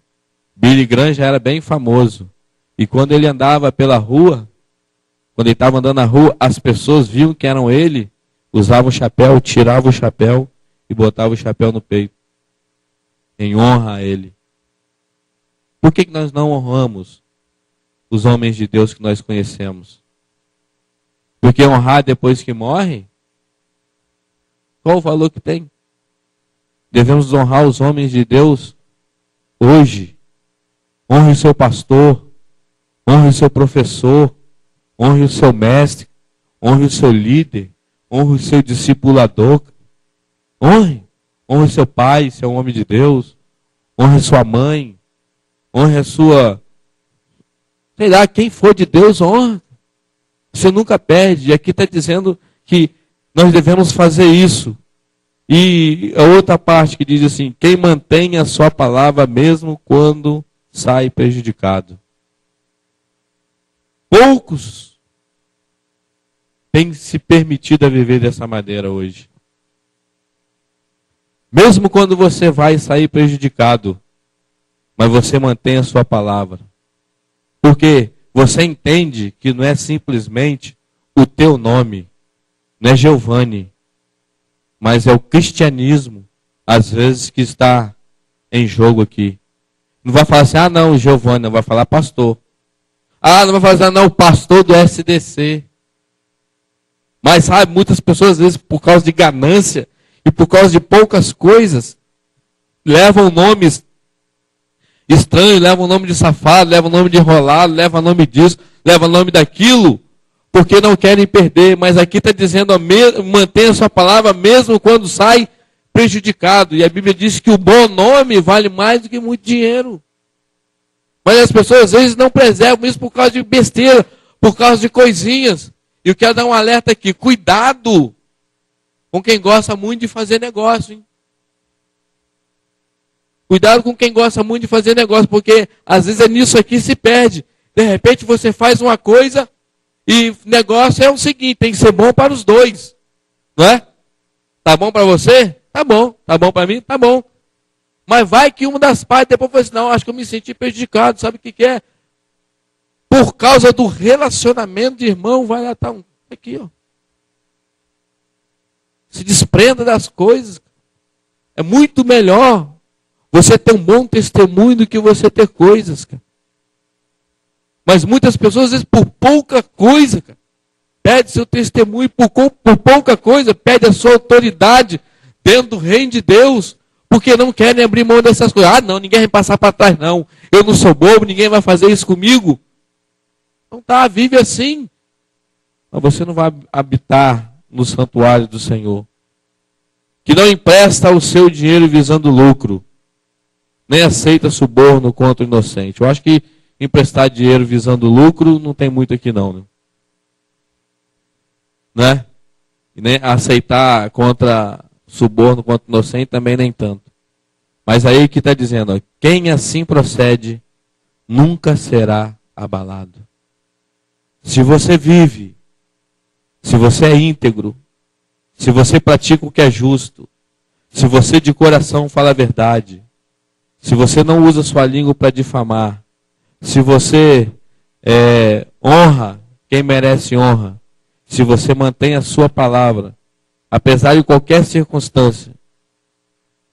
Billy Graham já era bem famoso. E quando ele andava pela rua, quando ele estava andando na rua, as pessoas viam que eram ele, usavam o chapéu, tiravam o chapéu e botavam o chapéu no peito. Em honra a ele. Por que nós não honramos os homens de Deus que nós conhecemos? Porque honrar depois que morre, qual o valor que tem? Devemos honrar os homens de Deus hoje. Honre o seu pastor, honre o seu professor, honre o seu mestre, honre o seu líder, honre o seu discipulador. Honre o seu pai, seu homem de Deus, honre sua mãe, honre a sua, sei lá, quem for de Deus, honra. Você nunca perde. E aqui está dizendo que nós devemos fazer isso. E a outra parte que diz assim, quem mantém a sua palavra mesmo quando sai prejudicado. Poucos têm se permitido a viver dessa maneira hoje. Mesmo quando você vai sair prejudicado, mas você mantém a sua palavra. Porque você entende que não é simplesmente o teu nome, não é Giovanni, mas é o cristianismo, às vezes, que está em jogo aqui. Não vai falar assim, ah não, Giovanni, não vai falar pastor. Ah, não vai falar assim, ah, não, o pastor do SDC. Mas sabe, muitas pessoas, às vezes, por causa de ganância e por causa de poucas coisas, levam nomes estranhos, levam o nome de safado, levam o nome de enrolado, levam o nome disso, levam o nome daquilo, porque não querem perder. Mas aqui está dizendo, mantenha a sua palavra mesmo quando sai prejudicado. E a Bíblia diz que o bom nome vale mais do que muito dinheiro. Mas as pessoas às vezes não preservam isso por causa de besteira, por causa de coisinhas. E eu quero dar um alerta aqui, cuidado com quem gosta muito de fazer negócio, hein? Cuidado com quem gosta muito de fazer negócio, porque às vezes é nisso aqui que se perde. De repente você faz uma coisa e negócio é o seguinte, tem que ser bom para os dois. Não é? Tá bom para você? Tá bom. Tá bom para mim? Tá bom. Mas vai que uma das partes depois fala assim, não, acho que eu me senti prejudicado, sabe o que é? Por causa do relacionamento de irmão, vai lá, tá aqui, ó. Se desprenda das coisas. É muito melhor você ter um bom testemunho do que você ter coisas, cara. Mas muitas pessoas, às vezes, por pouca coisa, cara, pede seu testemunho, por pouca coisa, pede a sua autoridade dentro do reino de Deus, porque não querem abrir mão dessas coisas. Ah, não, ninguém vai passar para trás, não. Eu não sou bobo, ninguém vai fazer isso comigo. Então tá, vive assim. Mas você não vai habitar no santuário do Senhor. Que não empresta o seu dinheiro visando lucro, nem aceita suborno contra o inocente. Eu acho que emprestar dinheiro visando lucro não tem muito aqui não. Né? E nem aceitar suborno contra o inocente também nem tanto. Mas aí que está dizendo, ó, quem assim procede nunca será abalado. Se você vive, se você é íntegro, se você pratica o que é justo, se você de coração fala a verdade, se você não usa sua língua para difamar, se você honra quem merece honra, se você mantém a sua palavra, apesar de qualquer circunstância,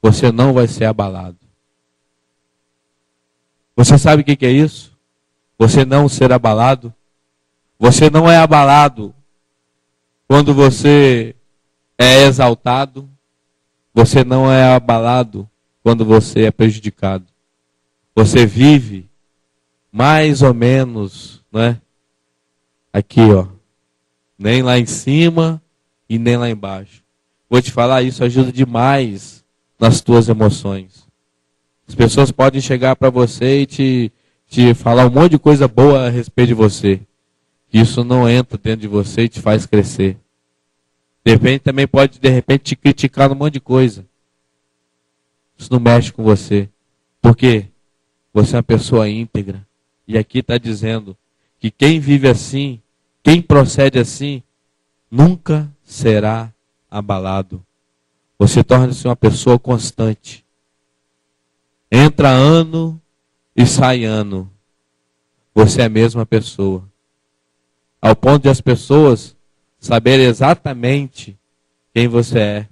você não vai ser abalado. Você sabe o que é isso? Você não ser abalado? Você não é abalado quando você é exaltado. Você não é abalado quando você é prejudicado. Você vive mais ou menos, né? Aqui, ó. Nem lá em cima e nem lá embaixo. Vou te falar, isso ajuda demais nas tuas emoções. As pessoas podem chegar para você e te falar um monte de coisa boa a respeito de você. Isso não entra dentro de você e te faz crescer. De repente também pode, te criticar num monte de coisa. Isso não mexe com você. Porque você é uma pessoa íntegra. E aqui está dizendo que quem vive assim, quem procede assim, nunca será abalado. Você torna-se uma pessoa constante. Entra ano e sai ano. Você é a mesma pessoa. Ao ponto de as pessoas saberem exatamente quem você é.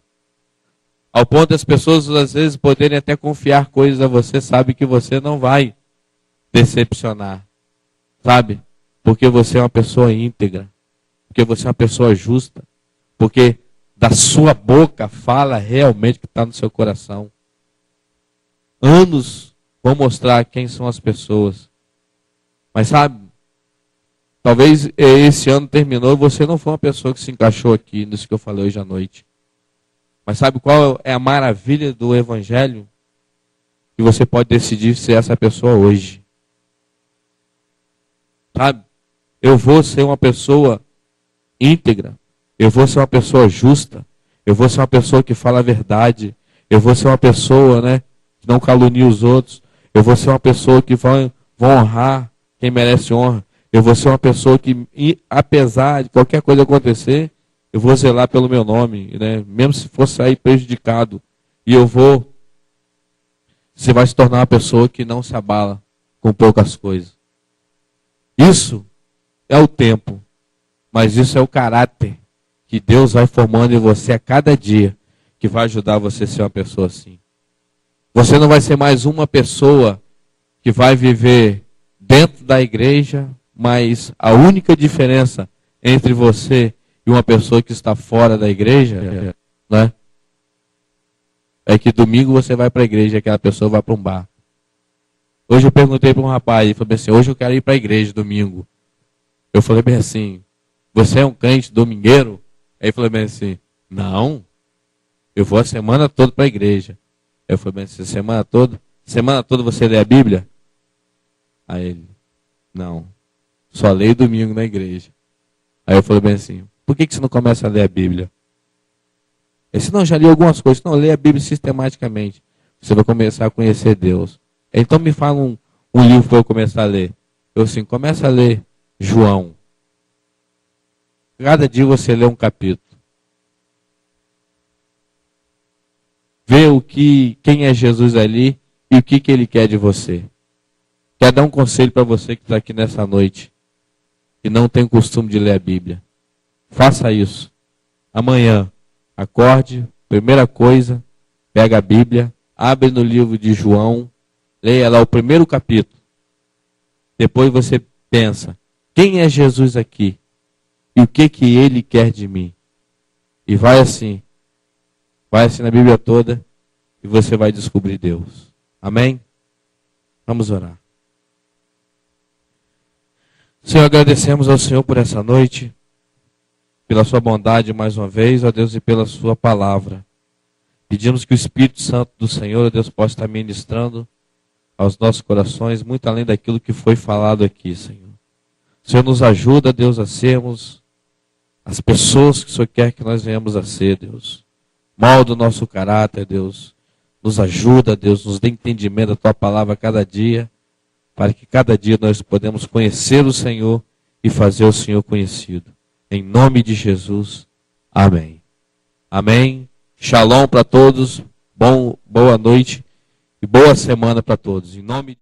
Ao ponto das pessoas, às vezes, poderem até confiar coisas a você, sabe que você não vai decepcionar. Sabe? Porque você é uma pessoa íntegra. Porque você é uma pessoa justa. Porque da sua boca fala realmente o que está no seu coração. Anos vão mostrar quem são as pessoas. Mas sabe? Talvez esse ano terminou e você não foi uma pessoa que se encaixou aqui nisso que eu falei hoje à noite. Mas sabe qual é a maravilha do Evangelho? Que você pode decidir ser essa pessoa hoje. Sabe? Eu vou ser uma pessoa íntegra. Eu vou ser uma pessoa justa. Eu vou ser uma pessoa que fala a verdade. Eu vou ser uma pessoa, né, que não calunia os outros. Eu vou ser uma pessoa que vai honrar quem merece honra. Eu vou ser uma pessoa que, apesar de qualquer coisa acontecer, eu vou zelar pelo meu nome, né? Mesmo se for sair prejudicado, e você vai se tornar uma pessoa que não se abala com poucas coisas. Isso é o tempo, mas isso é o caráter que Deus vai formando em você a cada dia, que vai ajudar você a ser uma pessoa assim. Você não vai ser mais uma pessoa que vai viver dentro da igreja, mas a única diferença entre você e uma pessoa que está fora da igreja, né, é que domingo você vai para a igreja e aquela pessoa vai para um bar. Hoje eu perguntei para um rapaz, ele falou assim, hoje eu quero ir para a igreja domingo. Eu falei bem assim, você é um crente domingueiro? Aí ele falou bem assim, não, eu vou a semana toda para a igreja. Eu falei bem assim, semana toda você lê a Bíblia? Aí ele, não, só leio domingo na igreja. Aí eu falei bem assim, por que você não começa a ler a Bíblia? Ele disse, não, já li algumas coisas. Não, lê a Bíblia sistematicamente. Você vai começar a conhecer Deus. Então me fala um livro para eu começar a ler. Eu assim, começa a ler João. Cada dia você lê um capítulo. Vê quem é Jesus ali e o que ele quer de você. Quero dar um conselho para você que está aqui nessa noite e não tem o costume de ler a Bíblia. Faça isso. Amanhã, acorde, primeira coisa, pega a Bíblia, abre no livro de João, leia lá o primeiro capítulo. Depois você pensa, quem é Jesus aqui? E o que ele quer de mim? E vai assim na Bíblia toda e você vai descobrir Deus. Amém? Vamos orar. Senhor, agradecemos ao Senhor por essa noite, pela sua bondade mais uma vez, ó Deus, e pela sua palavra. Pedimos que o Espírito Santo do Senhor, ó Deus, possa estar ministrando aos nossos corações, muito além daquilo que foi falado aqui, Senhor. O Senhor nos ajuda, Deus, a sermos as pessoas que o Senhor quer que nós venhamos a ser, Deus. Molda o nosso caráter, Deus. Nos ajuda, Deus, nos dê entendimento da tua palavra a cada dia, para que cada dia nós podemos conhecer o Senhor e fazer o Senhor conhecido. Em nome de Jesus. Amém. Amém. Shalom para todos. Boa noite e boa semana para todos. Em nome